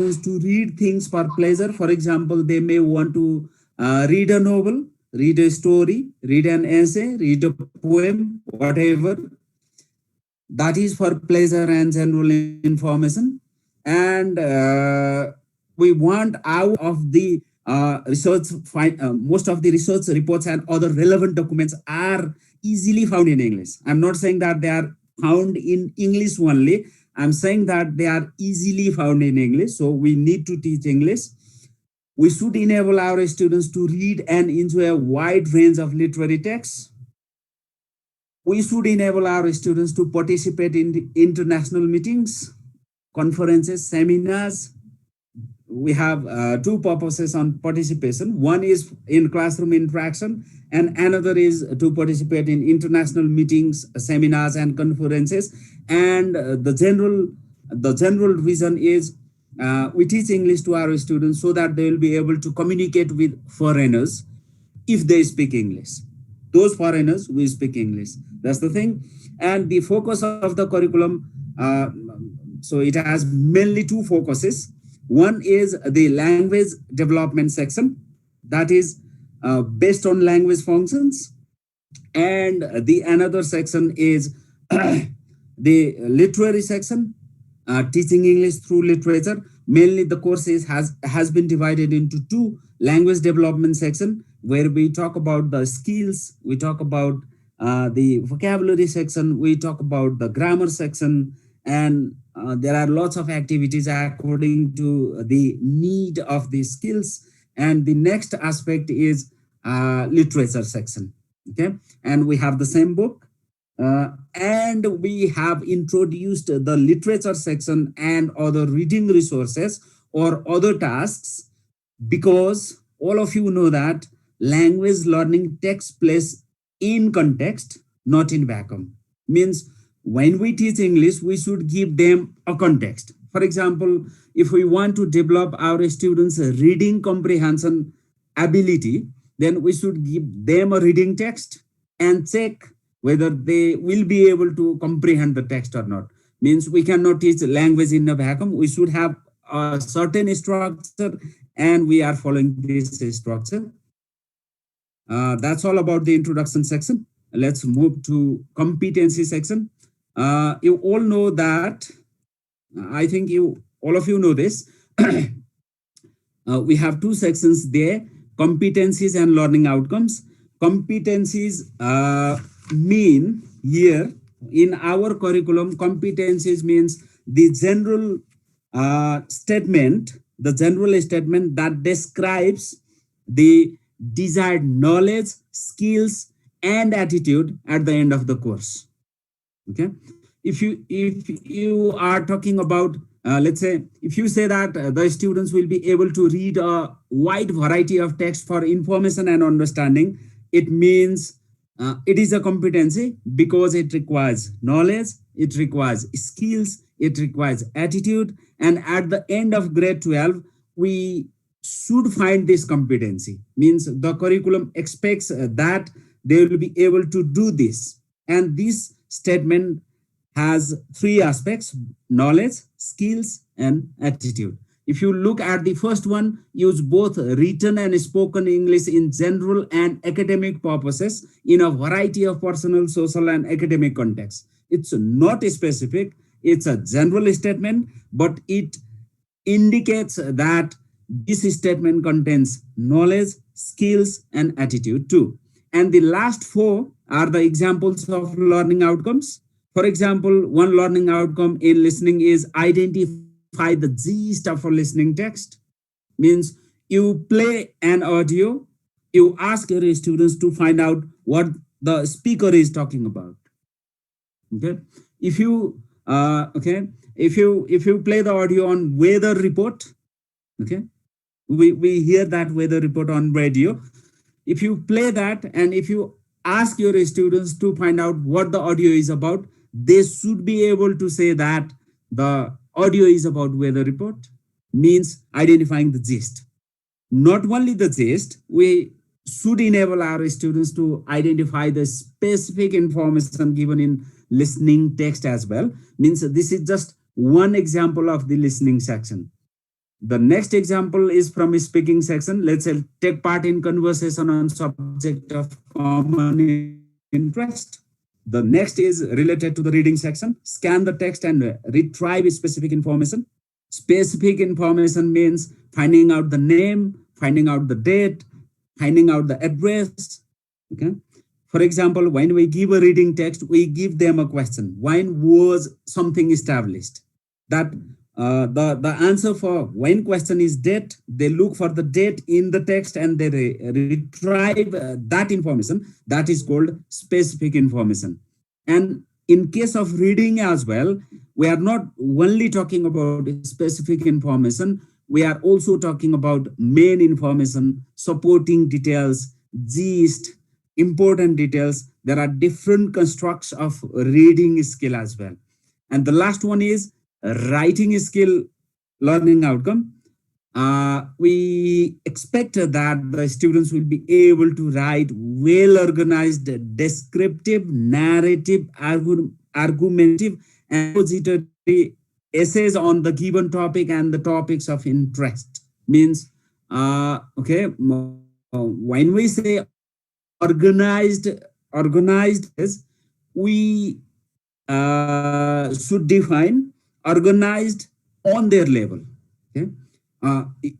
to read things for pleasure. For example, they may want to read a novel, read a story, read an essay, read a poem, whatever. That is for pleasure and general information. And we want out of the most of the research reports and other relevant documents are easily found in English. I'm not saying that they are found in English only. I'm saying that they are easily found in English. So we need to teach English. We should enable our students to read and enjoy a wide range of literary texts. We should enable our students to participate in international meetings, conferences, seminars. We have two purposes on participation. One is in classroom interaction, and another is to participate in international meetings, seminars, and conferences. And the general reason is we teach English to our students so that they will be able to communicate with foreigners if they speak English. Those foreigners will speak English. That's the thing. And the focus of the curriculum, so it has mainly two focuses. One is the language development section, that is based on language functions. And the another section is the literary section, teaching English through literature. Mainly the courses has been divided into two: language development section, where we talk about the skills, we talk about the vocabulary section, we talk about the grammar section, and there are lots of activities according to the need of the skills. And the next aspect is literature section. Okay, and we have the same book. And we have introduced the literature section and other reading resources or other tasks, because all of you know that language learning takes place in context, not in vacuum. Means when we teach English, we should give them a context. For example, if we want to develop our students' reading comprehension ability, then we should give them a reading text and check whether they will be able to comprehend the text or not. Means we cannot teach language in a vacuum. We should have a certain structure, and we are following this structure. That's all about the introduction section. Let's move to competency section. You all know that, I think all of you know this. We have two sections there: competencies and learning outcomes. Competencies mean here in our curriculum, competencies means the general statement that describes the desired knowledge, skills, and attitude at the end of the course. Okay, if you are talking about let's say, if you say that the students will be able to read a wide variety of text for information and understanding, it means it is a competency, because it requires knowledge, it requires skills, it requires attitude. And at the end of grade 12, we should find this competency. Means the curriculum expects that they will be able to do this. And this statement has three aspects: knowledge, skills, and attitude. If you look at the first one, use both written and spoken English in general and academic purposes in a variety of personal, social, and academic contexts. It's not specific, it's a general statement, but it indicates that this statement contains knowledge, skills, and attitude too. And the last four are the examples of learning outcomes. For example, one learning outcome in listening is identify the gist of a listening text. Means you play an audio, you ask your students to find out what the speaker is talking about. Okay, if you if you play the audio on weather report, okay, we hear that weather report on radio. If you play that and if you ask your students to find out what the audio is about, they should be able to say that the audio is about weather report. Means identifying the gist. Not only the gist, we should enable our students to identify the specific information given in listening text as well. Means this is just one example of the listening section. The next example is from a speaking section. Let's say take part in conversation on subject of common interest. The next is related to the reading section. Scan the text and retrieve specific information. Specific information means finding out the name, finding out the date, finding out the address. Okay. For example, when we give a reading text, we give them a question. When was something established? That the answer for when question is date, they look for the date in the text and they retrieve that information. That is called specific information. And in case of reading as well, we are not only talking about specific information, we are also talking about main information, supporting details, gist, important details. There are different constructs of reading skill as well. And the last one is writing skill learning outcome. We expect that the students will be able to write well organized, descriptive, narrative, argumentative, and expository essays on the given topic and the topics of interest. Means, when we say organized, organized is we should define organized on their level. Okay,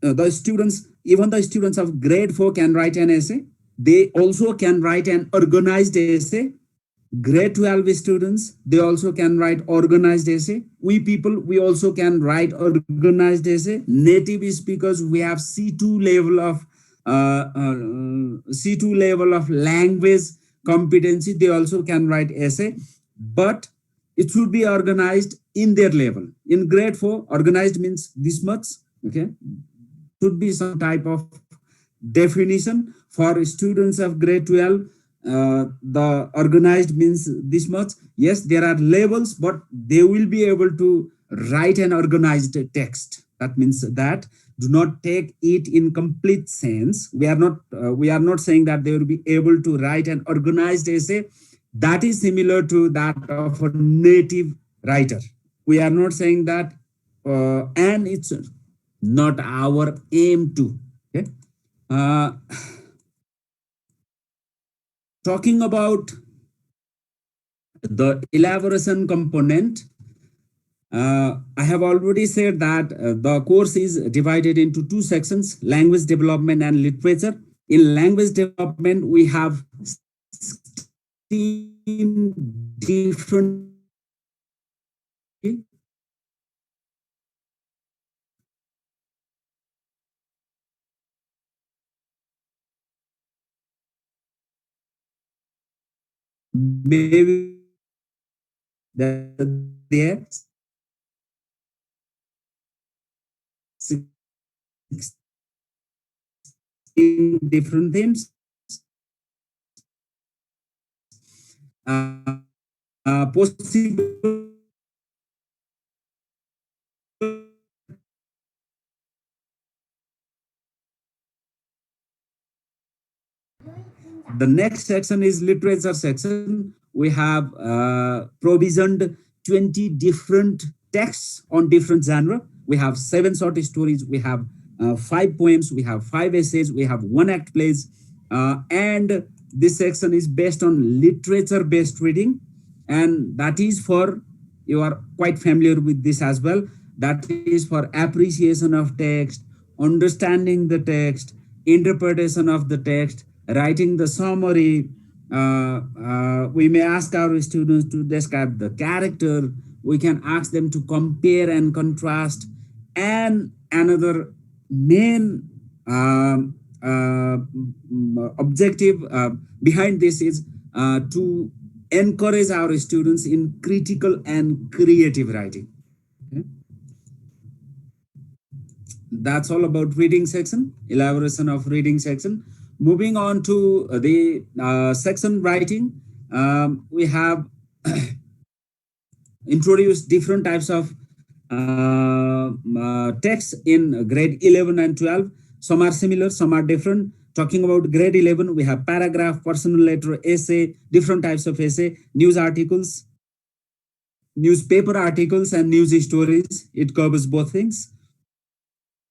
the students, even the students of grade 4 can write an essay. They also can write an organized essay. Grade 12 students, they also can write organized essay. We people, we also can write organized essay. Native speakers, we have C2 level of C2 level of language competency. They also can write essay, but it should be organized in their level. In grade 4, organized means this much. Okay, should be some type of definition. For students of grade 12, the organized means this much. Yes, there are levels, but they will be able to write an organized text. That means that do not take it in complete sense. We are not saying that they will be able to write an organized essay that is similar to that of a native writer. We are not saying that, and it's not our aim to. Okay. Talking about the elaboration component, I have already said that the course is divided into two sections, language development and literature. In language development, we have 16 different maybe there 16 different themes. Possible the next section is literature section. We have provisioned 20 different texts on different genre. We have 7 short stories. We have 5 poems. We have 5 essays. We have 1 act plays. And this section is based on literature-based reading. And that is for, you are quite familiar with this as well. That is for appreciation of text, understanding the text, interpretation of the text, writing the summary. We may ask our students to describe the character. We can ask them to compare and contrast. And another main objective behind this is to encourage our students in critical and creative writing. Okay. That's all about reading section, elaboration of reading section. Moving on to the section writing, we have introduced different types of text in grade 11 and 12. Some are similar, some are different. Talking about grade 11, we have paragraph, personal letter, essay, different types of essay, news articles, newspaper articles, and news stories. It covers both things.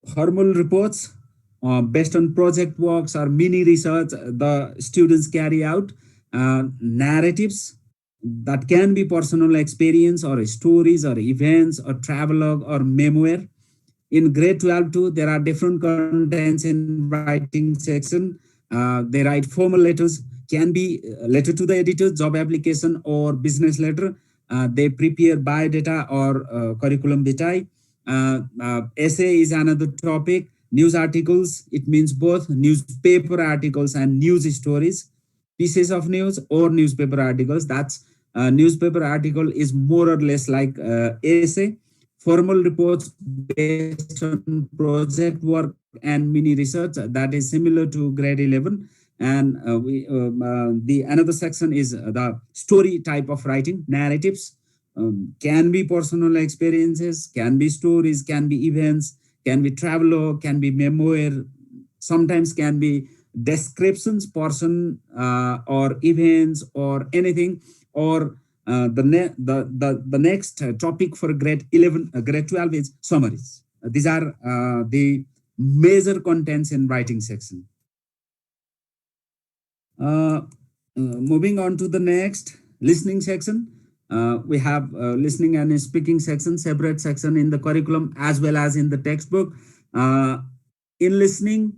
Formal reports based on project works or mini research the students carry out. Narratives that can be personal experience or stories or events or travelogue or memoir. In grade 12 too, there are different contents in writing section. They write formal letters, can be letter to the editor, job application, or business letter. They prepare biodata or curriculum vitae. Essay is another topic. News articles, it means both newspaper articles and news stories. Pieces of news or newspaper articles. That's newspaper article is more or less like essay. Formal reports based on project work and mini research, that is similar to grade 11. And the another section is the story type of writing. Narratives can be personal experiences, can be stories, can be events, can be travelogue, can be memoir, sometimes can be descriptions, person or events or anything. Or the next topic for grade 11, grade 12 is summaries. These are the major contents in writing section. Moving on to the next, listening section. We have listening and speaking section, separate section in the curriculum as well as in the textbook. Uh, in listening,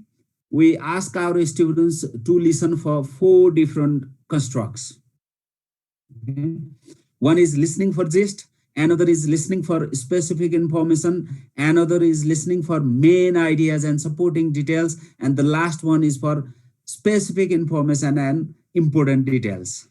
we ask our students to listen for 4 different constructs. Okay. One is listening for gist, another is listening for specific information, another is listening for main ideas and supporting details, and the last one is for specific information and important details.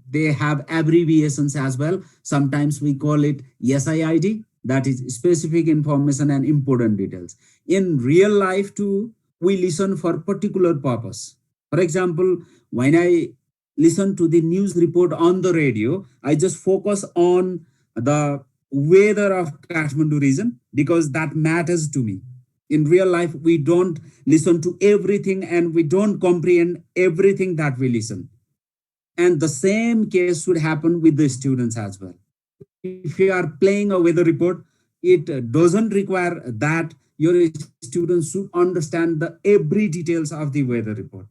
They have abbreviations as well. Sometimes we call it SIID, that is specific information and important details. In real life too, we listen for particular purpose. For example, when I listen to the news report on the radio, I just focus on the weather of Kathmandu region because that matters to me. In real life, we don't listen to everything and we don't comprehend everything that we listen. And the same case should happen with the students as well. If you are playing a weather report, it doesn't require that your students should understand the every details of the weather report.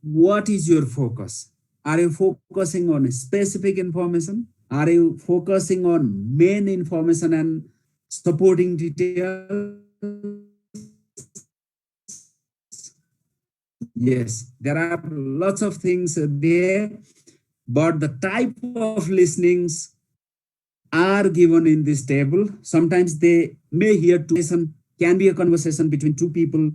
What is your focus? Are you focusing on specific information? Are you focusing on main information and supporting details? Yes, there are lots of things there, but the type of listenings are given in this table. Sometimes they may hear two listen, can be a conversation between two people.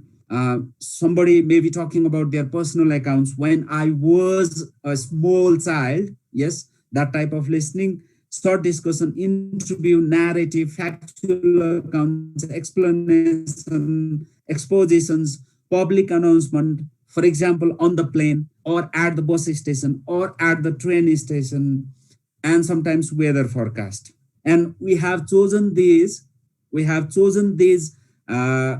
Somebody may be talking about their personal accounts. When I was a small child, yes, that type of listening, short discussion, interview, narrative, factual accounts, explanation, expositions, public announcement, for example, on the plane or at the bus station or at the train station, and sometimes weather forecast. And we have chosen these uh,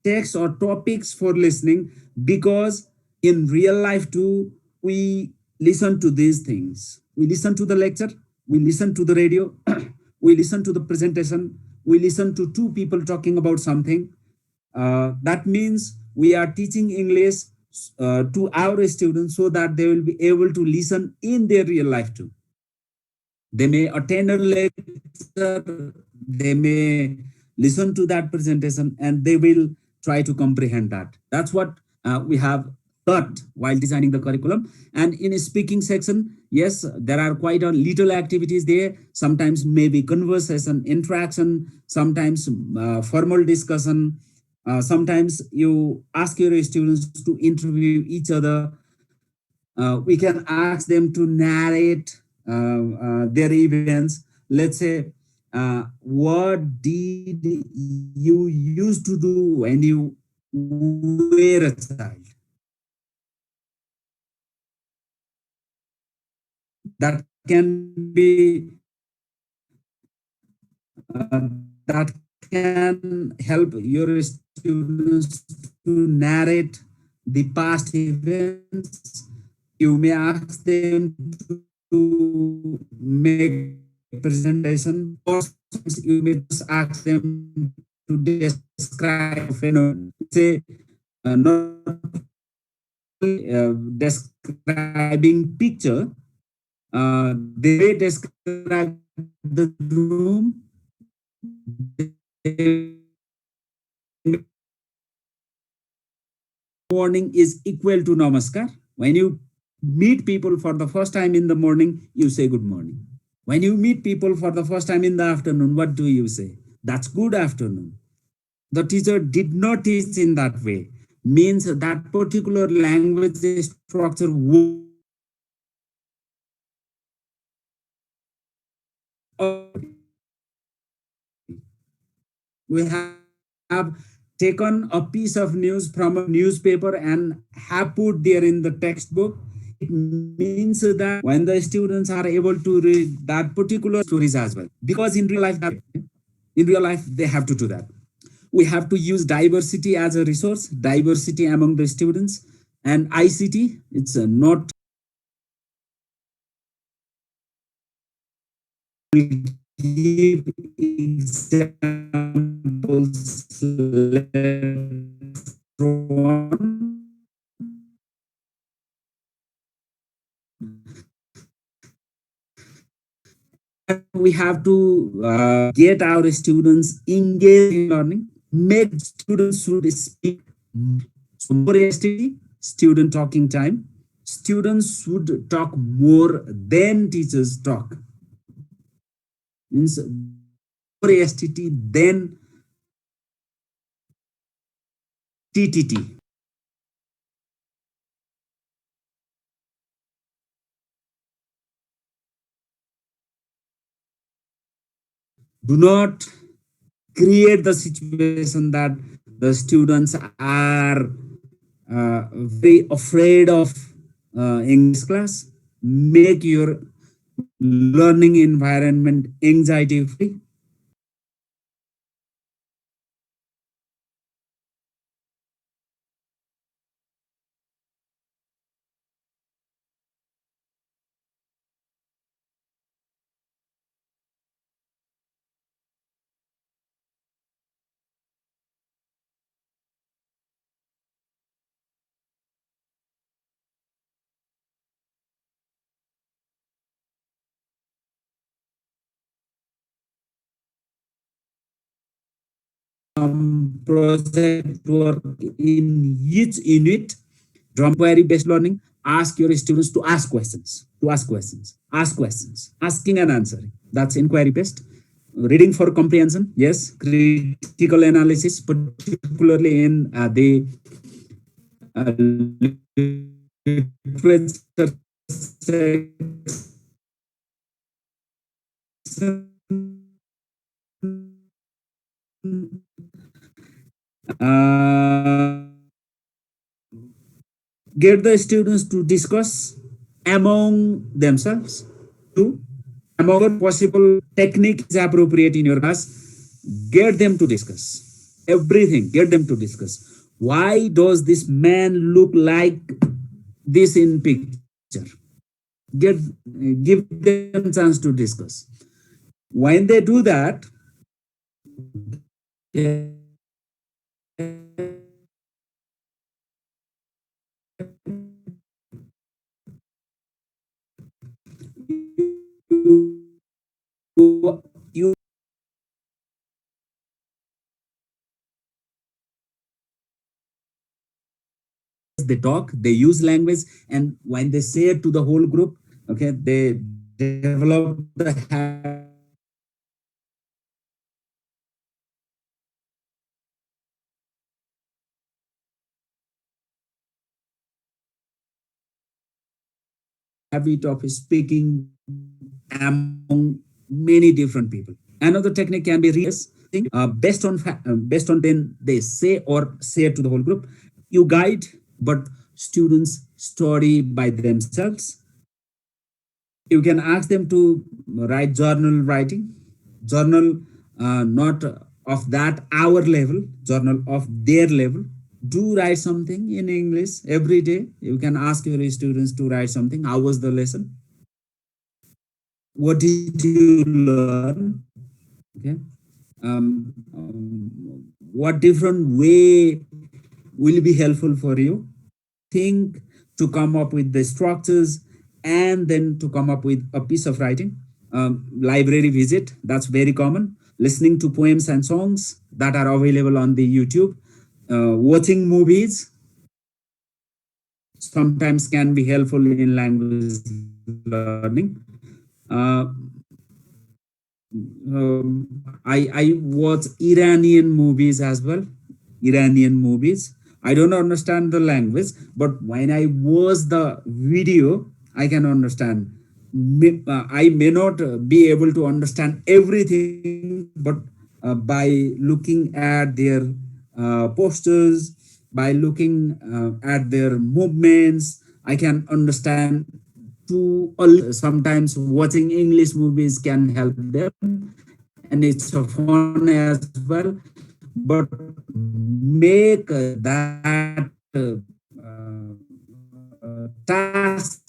texts or topics for listening because in real life too, we listen to these things. We listen to the lecture, we listen to the radio, we listen to the presentation, we listen to two people talking about something. That means we are teaching English to our students so that they will be able to listen in their real life too. They may attend a lecture, they may listen to that presentation, and they will try to comprehend that. That's what we have thought while designing the curriculum. And in a speaking section, yes, there are quite a little activities there. Sometimes maybe conversation, interaction, sometimes formal discussion. Sometimes you ask your students to interview each other. We can ask them to narrate their events. Let's say, what did you used to do when you were a child? That can be uh, that can help your students to narrate the past events. You may ask them to make presentation, or you may just ask them to describe phenomenon. Say not describing picture, they describe the room. Morning is equal to namaskar. When you meet people for the first time in the morning, you say good morning. When you meet people for the first time in the afternoon, what do you say? That's good afternoon. The teacher did not teach in that way. Means that particular language structure we have taken a piece of news from a newspaper and have put there in the textbook. It means that when the students are able to read that particular stories as well, because in real life they have to do that. We have to use diversity as a resource, diversity among the students, and ICT. It's not give examples later on. We have to get our students engaged in learning, make students should speak. So more STD, student talking time. Students should talk more than teachers talk. Means more STT than TTT. Do not create the situation that the students are very afraid of English class. Make your learning environment anxiety free. Project work in each unit, drum query based learning, ask your students to ask questions, asking and answering. That's inquiry based. Reading for comprehension, yes. Critical analysis, particularly in the literature section. Uh, get the students to discuss among themselves. Two, among possible technique is appropriate in your class, get them to discuss everything. Get them to discuss. Why does this man look like this in picture? Get give them chance to discuss. When they do that, you they talk, they use language, and when they say it to the whole group, okay, they develop the habit of speaking among many different people. Another technique can be based on then they say or say to the whole group. You guide, but students study by themselves. You can ask them to write journal, not of that our level, journal of their level. Do write something in English every day. You can ask your students to write something. How was the lesson? What did you learn? Okay. what different way will be helpful for you. Think to come up with the structures and then to come up with a piece of writing. Library visit, that's very common. Listening to poems and songs that are available on the YouTube. Watching movies sometimes can be helpful in language learning. Uh, I watch Iranian movies as well. Iranian movies. I don't understand the language, but when I watch the video, I can understand. I may not be able to understand everything, but by looking at their postures, by looking at their movements, I can understand to sometimes watching English movies can help them, and it's a fun as well. But make that task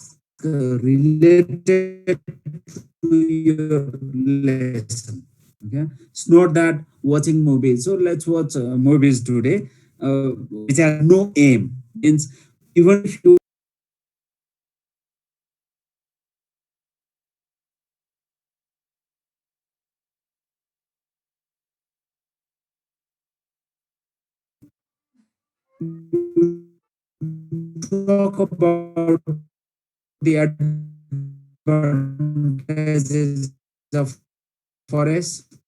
related to your lesson. Okay, it's not that watching movies. So let's watch movies today, which has no aim. Means even if you talk about the advantages of forest,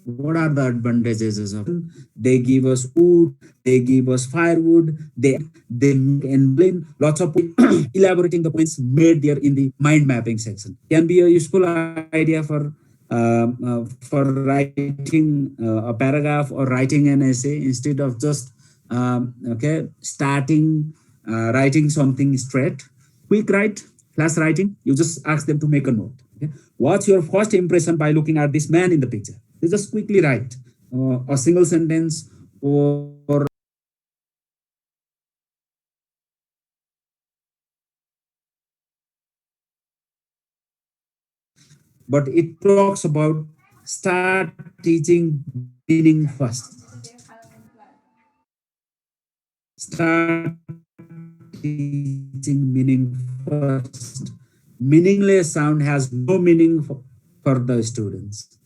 what are the advantages of they give us wood, they give us firewood, they make and blend lots of elaborating the points made there in the mind mapping section can be a useful idea for writing a paragraph or writing an essay instead of just okay starting writing something straight. Quick write, flash writing, you just ask them to make a note. Okay? What's your first impression by looking at this man in the picture? You just quickly write a single sentence or but it talks about start teaching meaning first. Start teaching meaning first. Meaningless sound has no meaning for the students.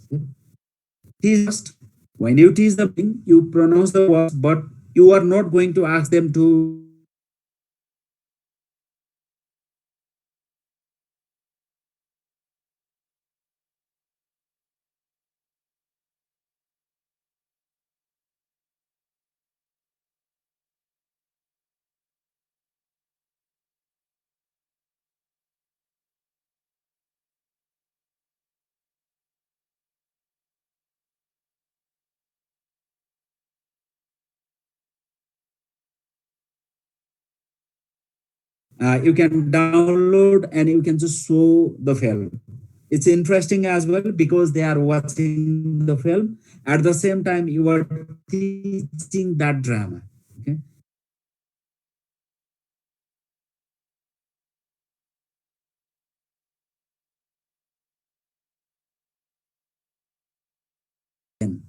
Teach first. When you teach the meaning, you pronounce the words, but you are not going to ask them to you can download and you can just show the film. It's interesting as well because they are watching the film. At the same time, you are teaching that drama. Okay. And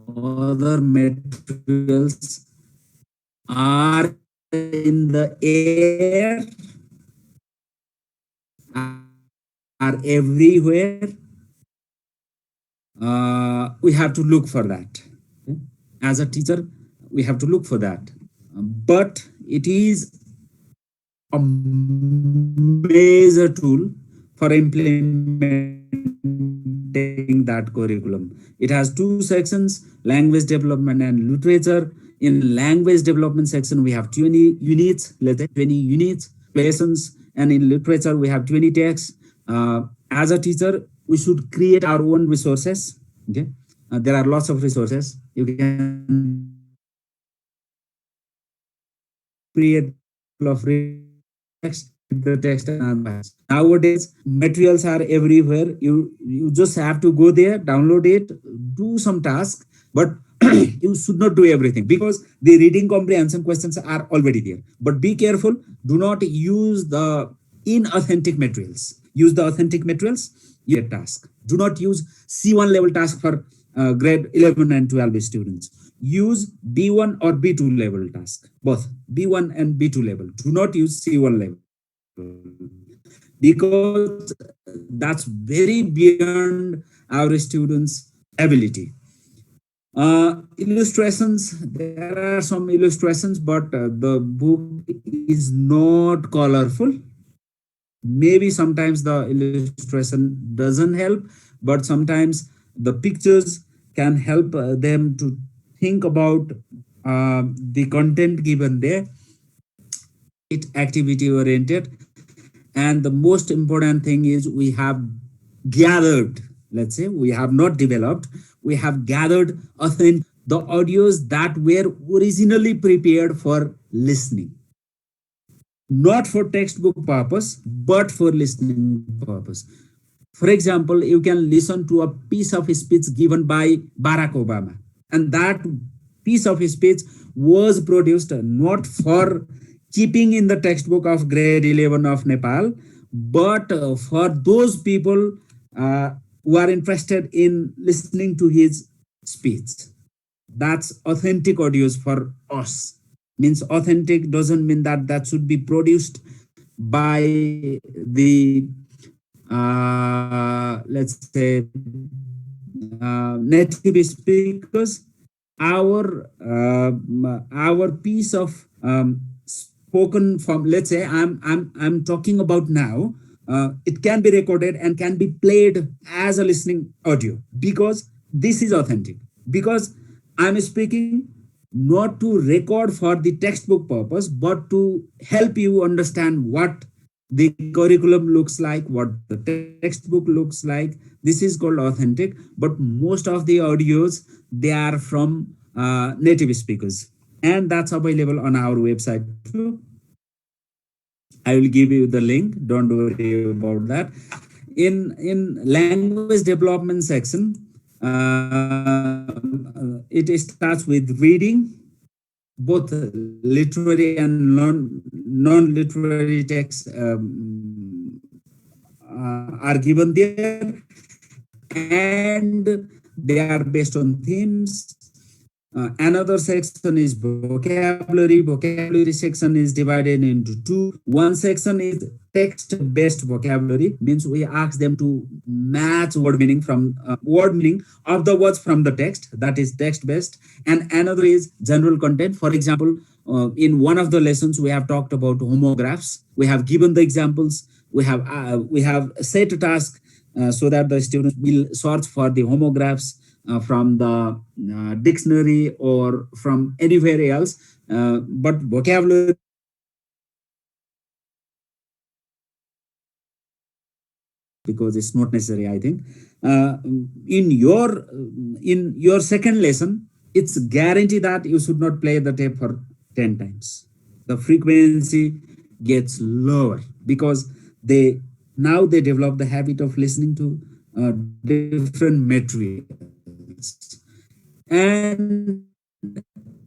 other materials are in the air, are everywhere. We have to look for that. Okay? As a teacher, we have to look for that. But it is a major tool for implementing that curriculum. It has two sections, language development and literature. In language development section, we have 20 units, let's say 20 units, lessons, and in literature, we have 20 texts. As a teacher, we should create our own resources. Okay, there are lots of resources. You can create of text, the text and nowadays materials are everywhere. You just have to go there, download it, do some task, but you should not do everything because the reading comprehension questions are already there. But be careful, do not use the inauthentic materials. Use the authentic materials. your task. Do not use C1 level task for grade 11 and 12 students. Use B1 or B2 level task, both B1 and B2 level. Do not use C1 level because that's very beyond our students' ability. Illustrations, there are some illustrations, but the book is not colorful. Maybe sometimes the illustration doesn't help, but sometimes the pictures can help them to think about the content given there. It activity oriented, and the most important thing is we have gathered, let's say we have not developed, we have gathered authentic the audios that were originally prepared for listening, not for textbook purpose, but for listening purpose. For example, you can listen to a piece of speech given by Barack Obama, and that piece of speech was produced not for keeping in the textbook of grade 11 of Nepal, but for those people who are interested in listening to his speech. That's authentic audios for us. Means authentic doesn't mean that that should be produced by the let's say native speakers. Our piece of spoken from, let's say I'm talking about now, it can be recorded and can be played as a listening audio because this is authentic, because I'm speaking not to record for the textbook purpose, but to help you understand what the curriculum looks like, what the textbook looks like. This is called authentic, but most of the audios, they are from native speakers, and that's available on our website too. I will give you the link, don't worry about that. In language development section, it starts with reading. Both literary and non-literary texts are given there, and they are based on themes. Another section is vocabulary. Vocabulary section is divided into two. One section is text-based vocabulary, means we ask them to match word meaning from word meaning of the words from the text. That is text-based. And another is general content. For example, in one of the lessons we have talked about homographs. We have given the examples. We have set a task so that the students will search for the homographs from the dictionary or from anywhere else, but vocabulary because it's not necessary, I think. In your second lesson, it's guaranteed that you should not play the tape for 10 times. The frequency gets lower because they now they develop the habit of listening to different materials. And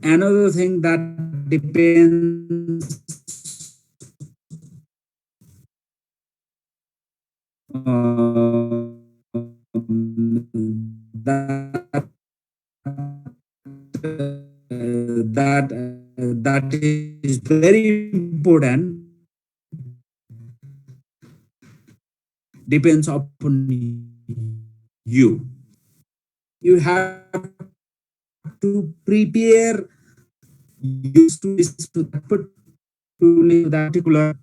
another thing that depends that that is very important, depends upon you. You have to prepare used to listen to that particular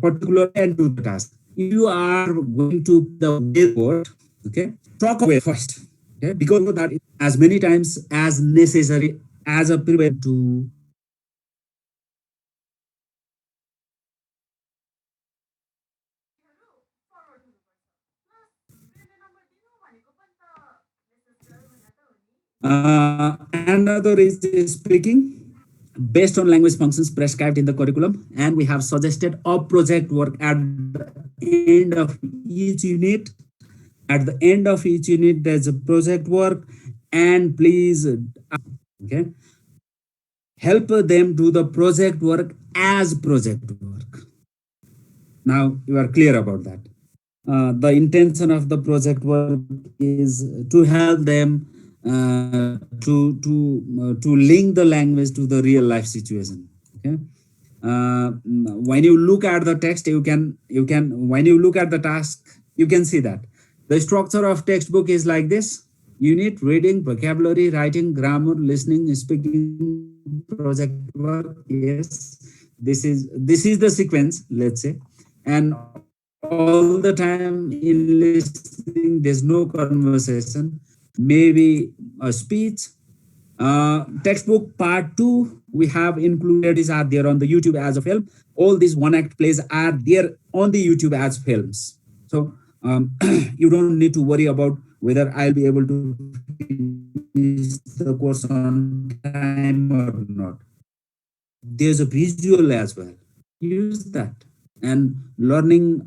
particular and do the task. If you are going to the whiteboard, okay, talk away first, okay, because that is as many times as necessary as a prepare to another is speaking based on language functions prescribed in the curriculum, and we have suggested a project work at the end of each unit. At the end of each unit, there's a project work, and please, okay, help them do the project work as project work. Now you are clear about that. The intention of the project work is to help them to link the language to the real life situation. Okay. When you look at the text, you can when you look at the task, you can see that the structure of textbook is like this: unit, reading, vocabulary, writing, grammar, listening, speaking, project work. Yes, this is the sequence, let's say. And all the time in listening, there's no conversation, maybe a speech. Textbook part 2, we have included is are there on the YouTube as a film. All these one act plays are there on the YouTube as films. So you don't need to worry about whether I'll be able to finish the course on time or not. There's a visual as well. Use that. And learning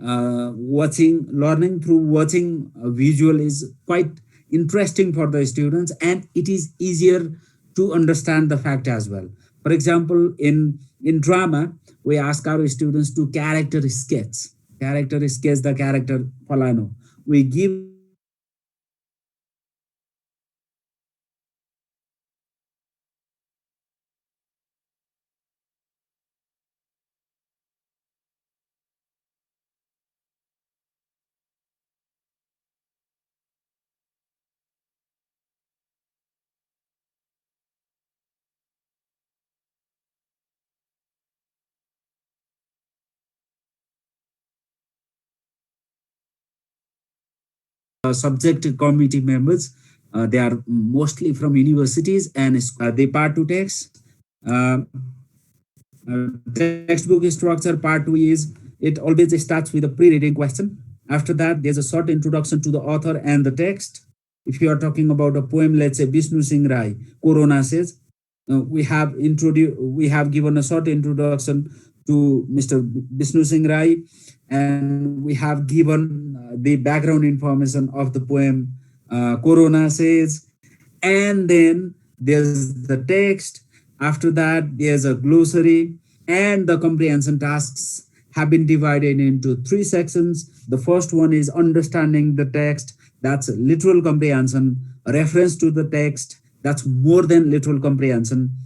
through watching a visual is quite interesting for the students, and it is easier to understand the fact as well. For example, in drama, we ask our students to character sketch the character Falano. We give them a piece of text from that particular character, and subject committee members. They are mostly from universities and the part 2 text. Uh, Textbook structure part 2 is it always starts with a pre-reading question. After that, there's a short introduction to the author and the text. If you are talking about a poem, let's say Vishnu Singh Rai, Corona says, we have given a short introduction to Mr. Vishnu Singh Rai, and we have given the background information of the poem Corona says, and then there's the text. After that, there's a glossary, and the comprehension tasks have been divided into 3 sections. The first one is understanding the text, that's literal comprehension. A reference to the text, that's more than literal comprehension.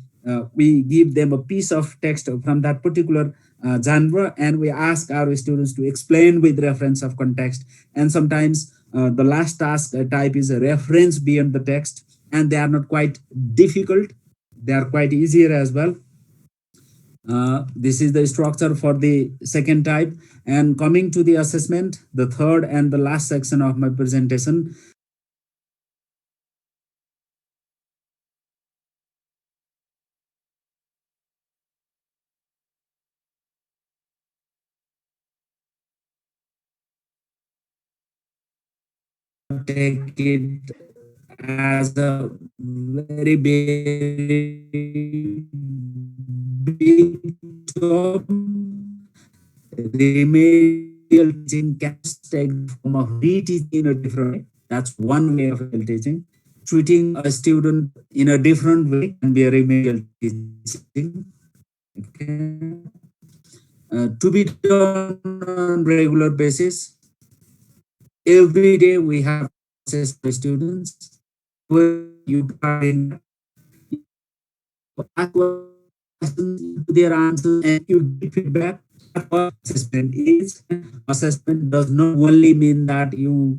We give them a piece of text from that particular genre, and we ask our students to explain with reference of context. And sometimes the last task type is a reference beyond the text, and they are not quite difficult, they are quite easier as well. This is the structure for the second type. And coming to the assessment, the third and the last section of my presentation, take it as a very big job. Remedial teaching can take the form of reteaching in a different way. That's one way of remedial teaching. Treating a student in a different way can be a remedial teaching. Okay. To be done on regular basis. Every day we have access to students. You can ask questions, their answers, and you give feedback. That's what assessment is. Assessment does not only mean that you